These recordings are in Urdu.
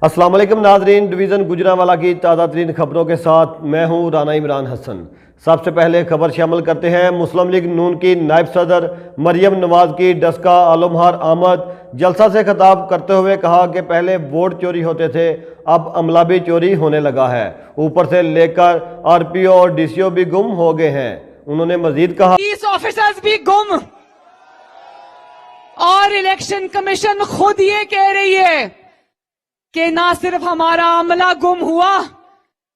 السلام علیکم ناظرین، ڈویژن گجرانوالہ کی تازہ ترین خبروں کے ساتھ میں ہوں رانا عمران حسن۔ سب سے پہلے خبر شامل کرتے ہیں۔ مسلم لیگ نون کی نائب صدر مریم نواز کی ڈسکہ عالمہار آمد۔ جلسہ سے خطاب کرتے ہوئے کہا کہ پہلے ووٹ چوری ہوتے تھے، اب عملہ بھی چوری ہونے لگا ہے، اوپر سے لے کر آر پی او اور ڈی سی او بھی گم ہو گئے ہیں۔ انہوں نے مزید کہا پولیس آفیسرز بھی گم، اور الیکشن کمیشن خود یہ کہہ رہی ہے کہ نہ صرف ہمارا عملہ گم ہوا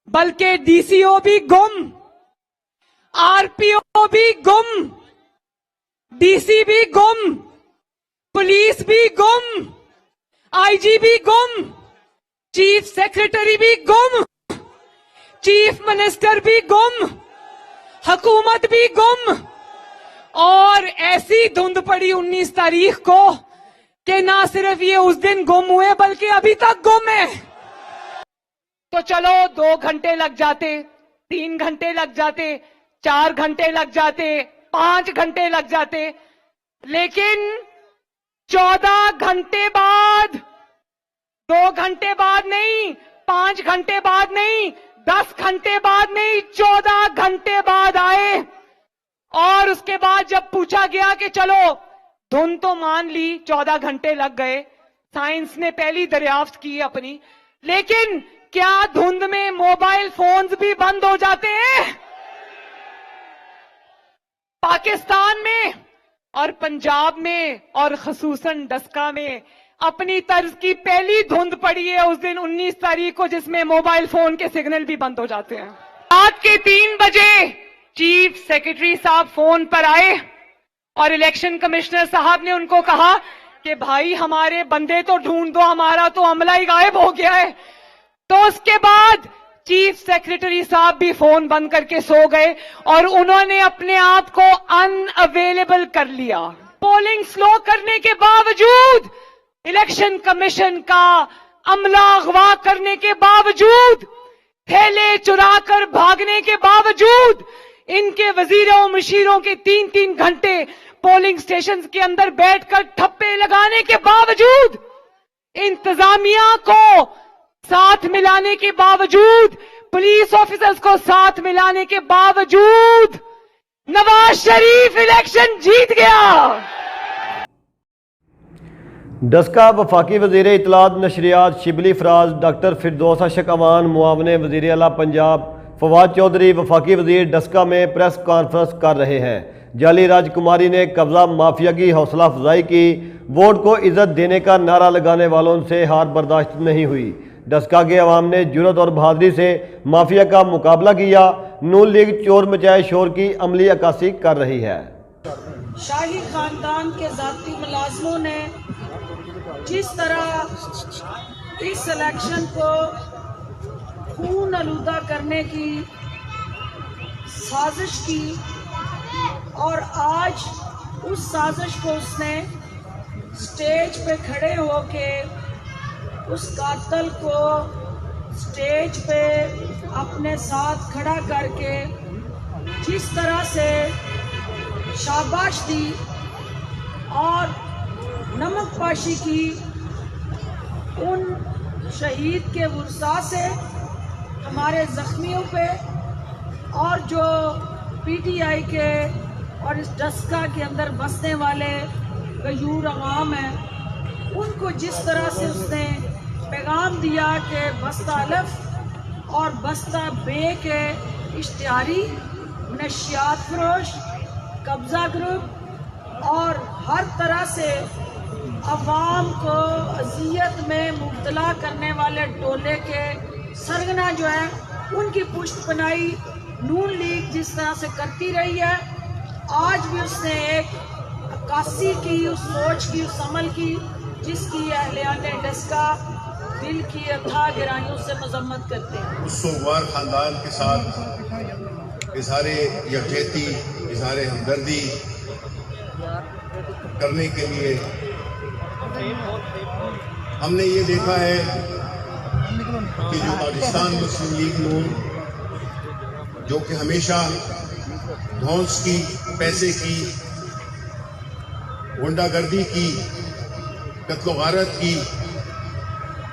بلکہ ڈی سی او بھی گم، آر پی او بھی گم، ڈی سی بھی گم، پولیس بھی گم، آئی جی بھی گم، چیف سیکریٹری بھی گم، چیف منسٹر بھی گم، حکومت بھی گم، اور ایسی دھند پڑی 19 تاریخ کو کہ نہ صرف یہ اس دن گم ہوئے بلکہ ابھی تک گم ہے۔ تو چلو 2 گھنٹے لگ جاتے، 3 گھنٹے لگ جاتے، 4 گھنٹے لگ جاتے، 5 گھنٹے لگ جاتے، لیکن 14 گھنٹے بعد، 2 گھنٹے بعد نہیں، 5 گھنٹے بعد نہیں، 10 گھنٹے بعد نہیں، 14 گھنٹے بعد آئے۔ اور اس کے بعد جب پوچھا گیا کہ چلو دھند تو مان لی، 14 گھنٹے لگ گئے، سائنس نے پہلی دریافت کی اپنی، لیکن کیا دھند میں موبائل فونز بھی بند ہو جاتے ہیں؟ پاکستان میں اور پنجاب میں اور خصوصاً ڈسکہ میں اپنی طرز کی پہلی دھند پڑی ہے اس دن 19 تاریخ کو، جس میں موبائل فون کے سگنل بھی بند ہو جاتے ہیں۔ رات کے 3 بجے چیف سیکریٹری صاحب فون پر آئے اور الیکشن کمشنر صاحب نے ان کو کہا کہ بھائی ہمارے بندے تو ڈھونڈ دو، ہمارا تو عملہ ہی غائب ہو گیا ہے۔ تو اس کے بعد چیف سیکریٹری صاحب بھی فون بند کر کے سو گئے اور انہوں نے اپنے آپ کو ان اویلیبل کر لیا۔ پولنگ سلو کرنے کے باوجود، الیکشن کمیشن کا عملہ اغوا کرنے کے باوجود، تھیلے چرا کر بھاگنے کے باوجود، ان کے وزیروں و مشیروں کے 3 گھنٹے پولنگ سٹیشنز کے اندر بیٹھ کر ٹھپے لگانے کے باوجود، انتظامیہ کو ساتھ ملانے کے باوجود، پولیس آفیسرز کو ساتھ ملانے کے باوجود، نواز شریف الیکشن جیت گیا۔ ڈسکہ وفاقی وزیر اطلاعات نشریات شبلی فراز ڈاکٹر فردوس اشک اوان، معاون وزیر اعلیٰ پنجاب فواد چودھری وفاقی وزیر ڈسکہ میں پریس کانفرنس کر رہے ہیں۔ جعلی راج کماری نے قبضہ مافیا کی حوصلہ افزائی کی، ووٹ کو عزت دینے کا نعرہ لگانے والوں سے ہار برداشت نہیں ہوئی۔ ڈسکہ کے عوام نے جرأت اور بہادری سے مافیا کا مقابلہ کیا۔ نون لیگ چور مچائے شور کی عملی عکاسی کر رہی ہے۔ شاہی خاندان کے ذاتی ملازموں نے جس طرح اس الیکشن کو خون آلودہ کرنے کی سازش کی، اور آج اس سازش کو اس نے سٹیج پہ کھڑے ہو کے اس قاتل کو سٹیج پہ اپنے ساتھ کھڑا کر کے جس طرح سے شاباش دی اور نمک پاشی کی، ان شہید کے ورثاء سے، ہمارے زخمیوں پہ، اور جو پی ٹی آئی کے اور اس ڈسکہ کے اندر بسنے والے غیور عوام ہیں، ان کو جس طرح سے اس نے پیغام دیا کہ بستہ الف اور بستہ بے کے اشتہاری، منشیات فروش، قبضہ گروپ اور ہر طرح سے عوام کو اذیت میں مبتلا کرنے والے ٹولے کے سرگنا جو ہے، ان کی پشت پناہی نون لیگ جس طرح سے کرتی رہی ہے، آج بھی اس نے ایک عکاسی کی، اس سوچ کی، اس عمل کی، جس کی اہلیان ڈسکہ دل کی اتھاہ گہرائیوں سے مذمت کرتے ہیں۔ سوگوار خاندان کے ساتھ اظہار یکجہتی، اظہار ہمدردی کرنے کے لیے ہم نے یہ دیکھا ہے کہ جو پاکستان مسلم لیگ نون، جو کہ ہمیشہ دھونس کی، پیسے کی، غنڈہ گردی کی، قتل و غارت کی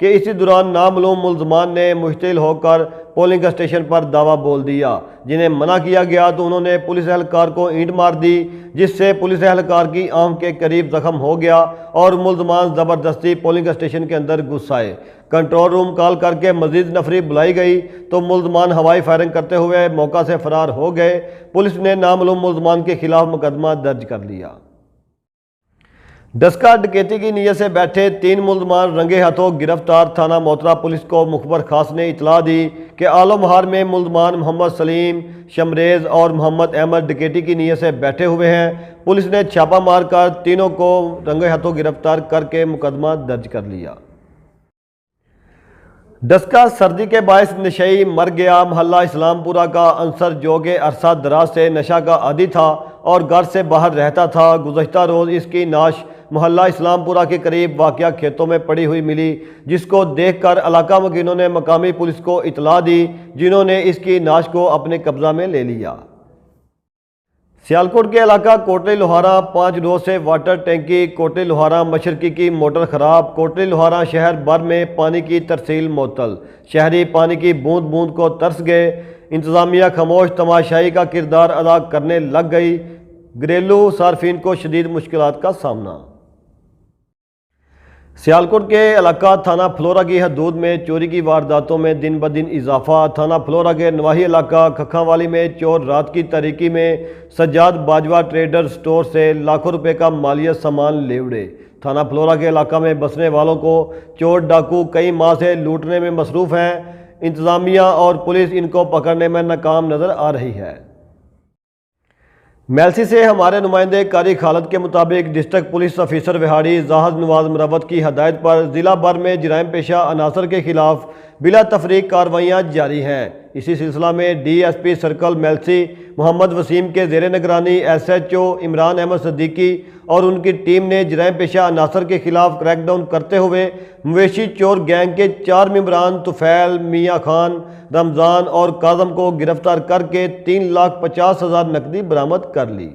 کہ اسی دوران نامعلوم ملزمان نے مشتعل ہو کر پولنگ اسٹیشن پر دعویٰ بول دیا۔ جنہیں منع کیا گیا تو انہوں نے پولیس اہلکار کو اینٹ مار دی، جس سے پولیس اہلکار کی آنکھ کے قریب زخم ہو گیا اور ملزمان زبردستی پولنگ اسٹیشن کے اندر گھس آئے۔ کنٹرول روم کال کر کے مزید نفری بلائی گئی تو ملزمان ہوائی فائرنگ کرتے ہوئے موقع سے فرار ہو گئے۔ پولیس نے نامعلوم ملزمان کے خلاف مقدمہ درج کر لیا۔ ڈسکہ ڈکیتی کی نیت سے بیٹھے 3 ملزمان رنگے ہاتھوں گرفتار۔ تھانہ موترا پولیس کو مخبر خاص نے اطلاع دی کہ عالم ہار میں ملزمان محمد سلیم، شمریز اور محمد احمد ڈکیتی کی نیت سے بیٹھے ہوئے ہیں۔ پولیس نے چھاپہ مار کر تینوں کو رنگے ہاتھوں گرفتار کر کے مقدمہ درج کر لیا۔ ڈسکہ سردی کے باعث نشئی مر گیا۔ محلہ اسلام پورہ کا عنصر جو کہ عرصہ دراز سے نشہ کا عادی تھا اور گھر سے باہر رہتا تھا، گزشتہ روز اس کی نعش محلہ اسلام پورہ کے قریب واقع کھیتوں میں پڑی ہوئی ملی، جس کو دیکھ کر علاقہ مکینوں نے مقامی پولیس کو اطلاع دی، جنہوں نے اس کی نعش کو اپنے قبضہ میں لے لیا۔ سیالکوٹ کے علاقہ کوٹلی لوہارا 5 روز سے واٹر ٹینکی کوٹلی لوہارا مشرقی کی موٹر خراب۔ کوٹلی لوہارا شہر بھر میں پانی کی ترسیل معطل، شہری پانی کی بوند بوند کو ترس گئے۔ انتظامیہ خاموش تماشائی کا کردار ادا کرنے لگ گئی، گھریلو صارفین کو شدید مشکلات کا سامنا۔ سیالکوٹ کے علاقہ تھانہ فلورا کی حدود میں چوری کی وارداتوں میں دن بدن اضافہ۔ تھانہ فلورا کے نواحی علاقہ کھکھاں والی میں چور رات کی تاریکی میں سجاد باجوہ ٹریڈر سٹور سے لاکھوں روپے کا مالیہ سامان لے اڑے۔ تھانہ فلورا کے علاقہ میں بسنے والوں کو چور ڈاکو کئی ماہ سے لوٹنے میں مصروف ہیں۔ انتظامیہ اور پولیس ان کو پکڑنے میں ناکام نظر آ رہی ہے۔ میلسی سے ہمارے نمائندے قاری خالد کے مطابق ڈسٹرکٹ پولیس آفیسر وہاڑی زاہد نواز مروت کی ہدایت پر ضلع بھر میں جرائم پیشہ عناصر کے خلاف بلا تفریق کارروائیاں جاری ہیں۔ اسی سلسلہ میں D S P circle Mailsi Muhammad Waseem کے زیر نگرانی S H O Imran Ahmed Siddiqui اور ان کی ٹیم نے جرائم پیشہ عناصر کے خلاف کریک ڈاؤن کرتے ہوئے مویشی چور گینگ کے 4 ممبران طفیل، میاں خان، رمضان اور کاظم کو گرفتار کر کے 3,50,000 نقدی برآمد کر لی۔